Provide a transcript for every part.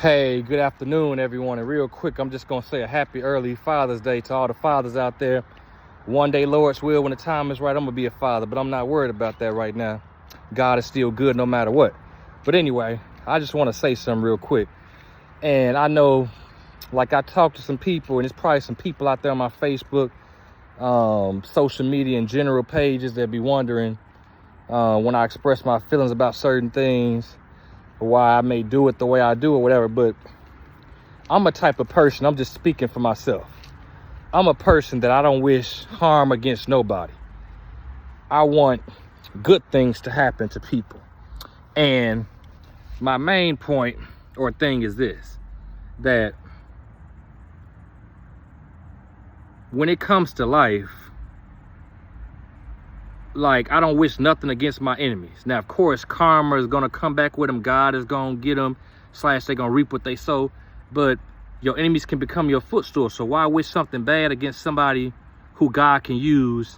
Hey, good afternoon, everyone. And real quick, I'm just going to say a happy early Father's Day to all the fathers out there. One day, Lord's will, when the time is right, I'm going to be a father, but I'm not worried about that right now. God is still good no matter what. But anyway, I just want to say something real quick. And I know, like, I talked to some people, and there's probably some people out there on my Facebook, social media and general pages that be wondering when I express my feelings about certain things, why I may do it the way I do or whatever. But I'm a type of person, I'm just speaking for myself. I'm a person that I don't wish harm against nobody. I want good things to happen to people. And my main point or thing is this, that when it comes to life, like, I don't wish nothing against my enemies. Now, of course, karma is going to come back with them. God is going to get them, / they're going to reap what they sow. But your enemies can become your footstool. So why wish something bad against somebody who God can use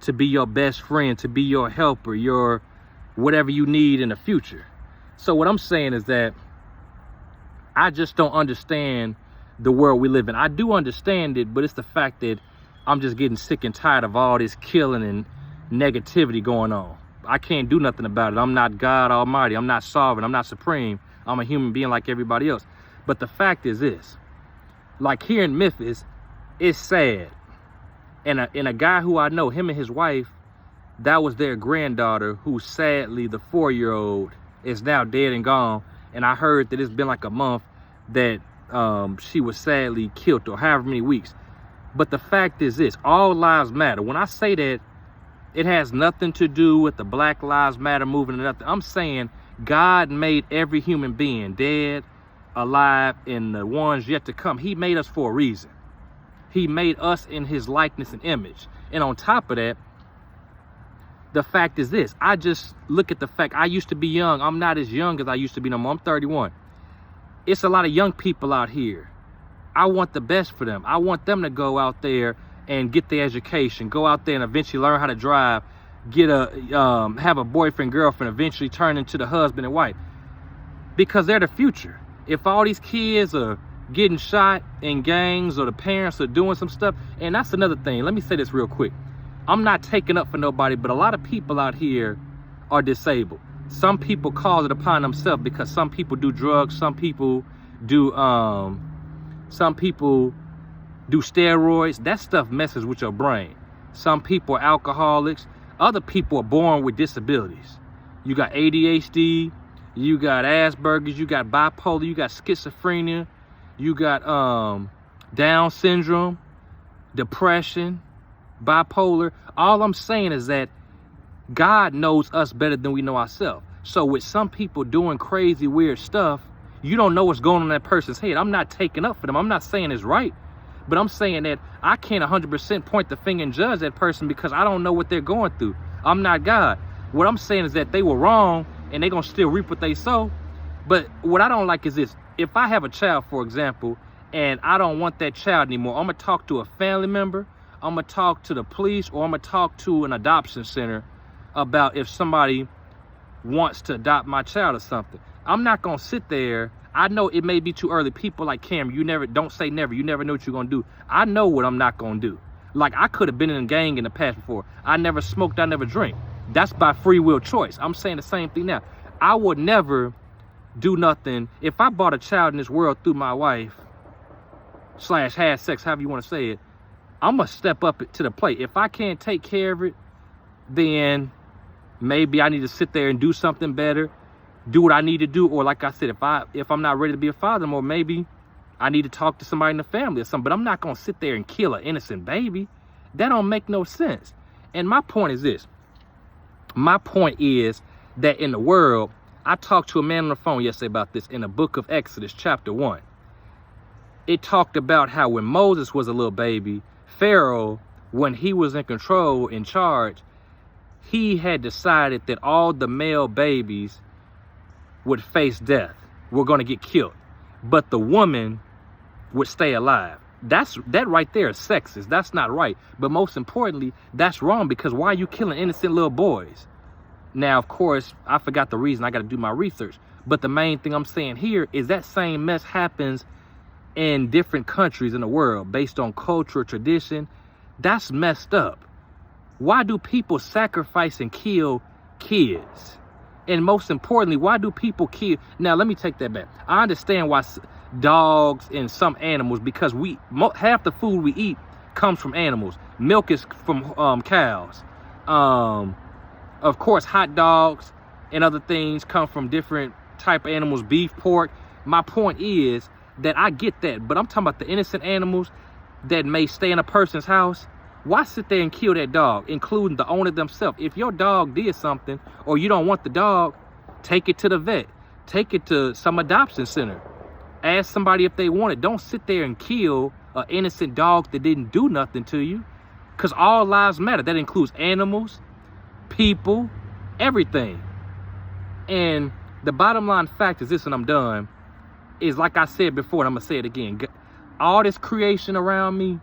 to be your best friend, to be your helper, your whatever you need in the future? So what I'm saying is that I just don't understand the world we live in. I do understand it, but it's the fact that I'm just getting sick and tired of all this killing and negativity going on. I can't do nothing about it. I'm not God Almighty. I'm not sovereign. I'm not supreme. I'm a human being like everybody else. But the fact is this, like here in Memphis, it's sad. And a guy who I know, him and his wife, that was their granddaughter, who sadly, the 4-year-old, is now dead and gone. And I heard that it's been like a month that she was sadly killed, or however many weeks. But the fact is this, all lives matter. When I say that, it has nothing to do with the Black Lives Matter movement or nothing. I'm saying God made every human being, dead, alive, and the ones yet to come. He made us for a reason. He made us in his likeness and image. And on top of that, the fact is this, I just look at the fact, I used to be young. I'm not as young as I used to be no more. I'm 31. It's a lot of young people out here. I want the best for them. I want them to go out there and get their education, go out there and eventually learn how to drive, get have a boyfriend, girlfriend, eventually turn into the husband and wife, because they're the future. If all these kids are getting shot in gangs, or the parents are doing some stuff, and that's another thing. Let me say this real quick. I'm not taking up for nobody, but a lot of people out here are disabled. Some people cause it upon themselves because some people do drugs, some people do steroids. That stuff messes with your brain. Some people are alcoholics. Other people are born with disabilities. You got ADHD, you got Asperger's, you got bipolar, you got schizophrenia, you got Down syndrome, depression, bipolar. All I'm saying is that God knows us better than we know ourselves. So with some people doing crazy, weird stuff, you don't know what's going on in that person's head. I'm not taking up for them. I'm not saying it's right. But I'm saying that I can't 100% point the finger and judge that person because I don't know what they're going through. I'm not God. What I'm saying is that they were wrong and they're going to still reap what they sow. But what I don't like is this. If I have a child, for example, and I don't want that child anymore, I'm going to talk to a family member, I'm going to talk to the police, or I'm going to talk to an adoption center about if somebody wants to adopt my child or something. I'm not going to sit there. I know it may be too early. People like Cameron, don't say never. You never know what you're going to do. I know what I'm not going to do. Like, I could have been in a gang in the past before. I never smoked, I never drink. That's by free will choice. I'm saying the same thing now. I would never do nothing. If I brought a child in this world through my wife, / had sex, however you want to say it, I'm going to step up to the plate. If I can't take care of it, then maybe I need to sit there and do something better, do what I need to do. Or like I said, if I'm not ready to be a father anymore, maybe I need to talk to somebody in the family or something. But I'm not going to sit there and kill an innocent baby. That don't make no sense. And my point is this. My point is that in the world, I talked to a man on the phone yesterday about this in the book of Exodus, chapter 1. It talked about how when Moses was a little baby, Pharaoh, when he was in control, in charge, he had decided that all the male babies would face death, were going to get killed, but the woman would stay alive. That right there is sexist. That's not right. But most importantly, that's wrong, because why are you killing innocent little boys? Now, of course, I forgot the reason. I got to do my research. But the main thing I'm saying here is that same mess happens in different countries in the world based on culture or tradition. That's messed up. Why do people sacrifice and kill kids? And most importantly, why do people kill? Now, let me take that back. I understand why dogs and some animals, because half the food we eat comes from animals. Milk is from cows. Of course, hot dogs and other things come from different type of animals, beef, pork. My point is that I get that, but I'm talking about the innocent animals that may stay in a person's house. Why sit there and kill that dog, including the owner themselves? If your dog did something or you don't want the dog, take it to the vet. Take it to some adoption center. Ask somebody if they want it. Don't sit there and kill an innocent dog that didn't do nothing to you, because all lives matter. That includes animals, people, everything. And the bottom line fact is this, and I'm done, is like I said before, and I'm going to say it again. All this creation around me,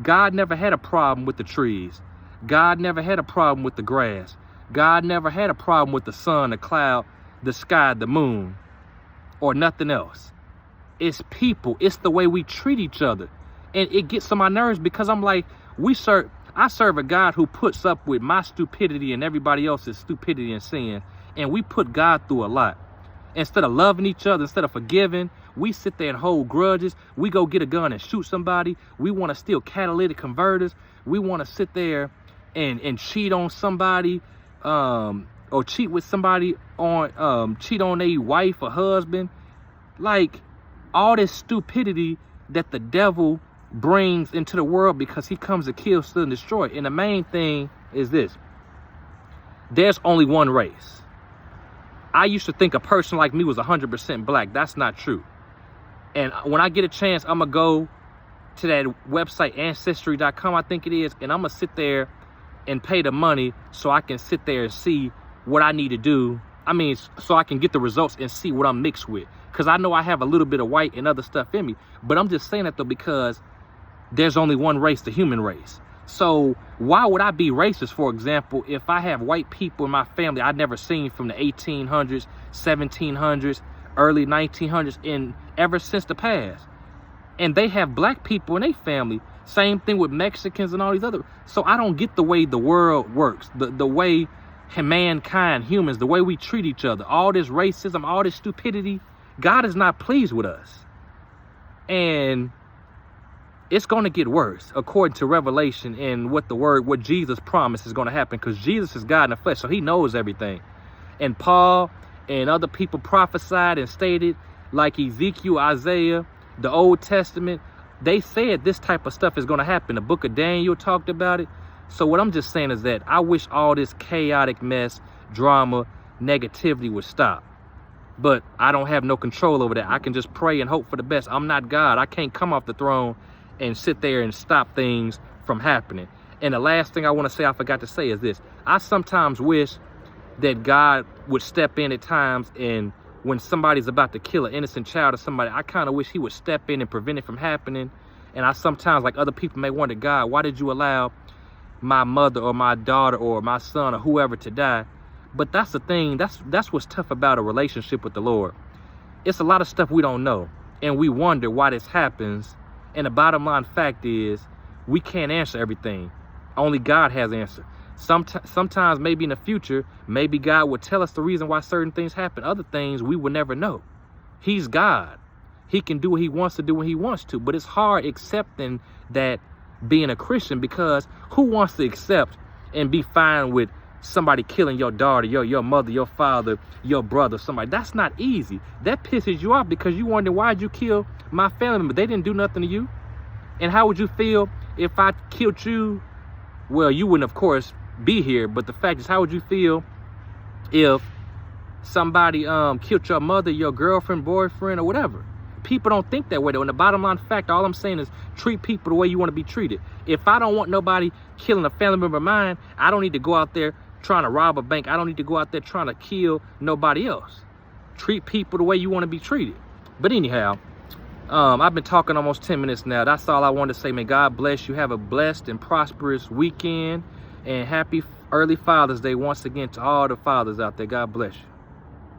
God never had a problem with the trees. God never had a problem with the grass. God never had a problem with the sun, the cloud, the sky, the moon, or nothing else. It's people. It's the way we treat each other. And it gets on my nerves, because I'm like, I serve a God who puts up with my stupidity and everybody else's stupidity and sin. And we put God through a lot. Instead of loving each other, instead of forgiving, we sit there and hold grudges. We go get a gun and shoot somebody. We want to steal catalytic converters. We want to sit there and cheat on somebody, or cheat with somebody on, cheat on a wife or husband. Like, all this stupidity that the devil brings into the world, because he comes to kill, steal, and destroy. And the main thing is this: there's only one race. I used to think a person like me was 100% black. That's not true. And when I get a chance, I'm going to go to that website, Ancestry.com, I think it is, and I'm going to sit there and pay the money so I can sit there and see what I need to do. I mean, so I can get the results and see what I'm mixed with. Because I know I have a little bit of white and other stuff in me. But I'm just saying that, though, because there's only one race, the human race. So why would I be racist, for example, if I have white people in my family I've never seen from the 1800s, 1700s, early 1900s, and ever since the past? And they have black people in their family. Same thing with Mexicans and all these other. So I don't get the way the world works, the way mankind, humans, the way we treat each other, all this racism, all this stupidity. God is not pleased with us. And it's going to get worse, according to Revelation, and what Jesus promised is going to happen, because Jesus is God in the flesh, so he knows everything. And Paul and other people prophesied and stated, like Ezekiel, Isaiah, the Old Testament, they said this type of stuff is going to happen. The book of Daniel talked about it. So what I'm just saying is that I wish all this chaotic mess, drama, negativity would stop. But I don't have no control over that. I can just pray and hope for the best. I'm not God. I can't come off the throne and sit there and stop things from happening. And the last thing I want to say, I forgot to say, is this: I sometimes wish that God would step in at times, and when somebody's about to kill an innocent child or somebody, I kind of wish he would step in and prevent it from happening. And I sometimes, like other people, may wonder, God, why did you allow my mother or my daughter or my son or whoever to die? But that's the thing, that's what's tough about a relationship with the Lord. It's a lot of stuff we don't know, and we wonder why this happens. And the bottom line fact is, we can't answer everything. Only God has answer. Sometimes, maybe in the future, maybe God will tell us the reason why certain things happen. Other things we will never know. He's God. He can do what he wants to do when he wants to. But it's hard accepting that, being a Christian, because who wants to accept and be fine with somebody killing your daughter, your mother, your father, your brother, somebody? That's not easy. That pisses you off, because you wonder, why'd you kill my family member? They didn't do nothing to you. And how would you feel if I killed you? Well, you wouldn't, of course, be here. But the fact is, how would you feel if somebody killed your mother, your girlfriend, boyfriend, or whatever? People don't think that way, though. And the bottom line fact, all I'm saying is, treat people the way you want to be treated. If I don't want nobody killing a family member of mine, I don't need to go out there trying to rob a bank. I don't need to go out there trying to kill nobody else. Treat people the way you want to be treated. But anyhow, I've been talking almost 10 minutes now. That's all I wanted to say. May God bless you. Have a blessed and prosperous weekend. And happy early Father's Day once again to all the fathers out there. God bless you.